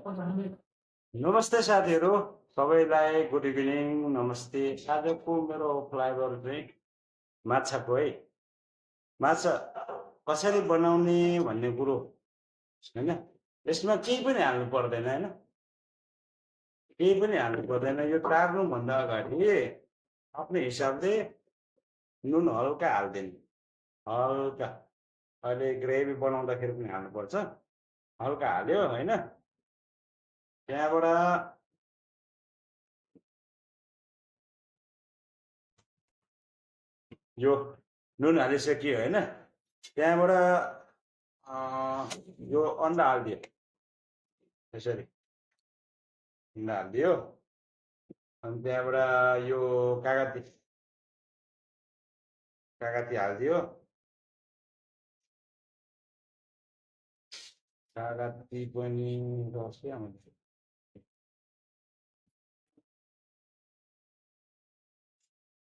नमस्ते साथीहरू, सबैलाई गुड इभिनिङ, नमस्ते। आजको मेरो फ्लाइओभर चाहिँ माछाको है। माछा कसरी बनाउने भन्ने कुरो होइन। यसमा केही पनि हाल्नु पर्दैन होइन, केही पनि हाल्नु पर्दैन। यो टार्नुभन्दा अगाडि आफ्नै हिसाबले नुन हल्का हालिदिनु, हल्का। अहिले ग्रेभी बनाउँदाखेरि पनि हाल्नुपर्छ, हल्का हाल्यो होइन। त्यहाँबाट यो नुन हालिसक्यो होइन। त्यहाँबाट यो अन्डा हालिदियो, यसरी अन्डा हालिदियो। अनि त्यहाँबाट यो कागती कागती हालिदियो। कागती पनि रस आउँछ,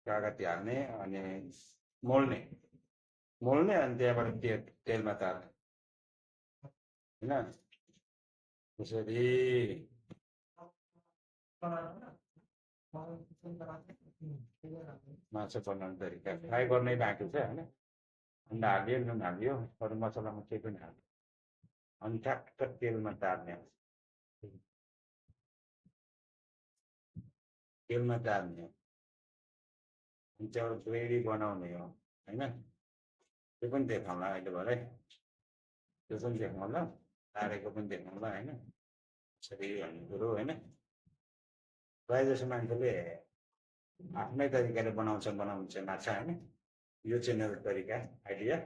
कागती हाल्ने अनि मोल्ने मोल्ने अनि त्यहाँबाट तेलमा तार्ने होइन। त्यसरी माछा बनाउने तरिका फ्राई गर्ने बाँकी छ होइन। अन्डा हाल्यो, नुन हाल्यो, अरू मसलामा केही पनि हाल्यो अनि ठ्याक्क तेलमा तार्ने, तेलमा तार्ने। अनि त्यहाँबाट ग्रेभी बनाउने हो होइन। त्यो पनि देखाउँला अहिले भरे, त्यो पनि देखाउँला, तारेको पनि देखाउँला होइन। यसरी भन्ने कुरो होइन। प्रायः जसो मान्छेले आफ्नै तरिकाले बनाउँछ माछा होइन। यो चाहिँ मेरो तरिका, आइडिया।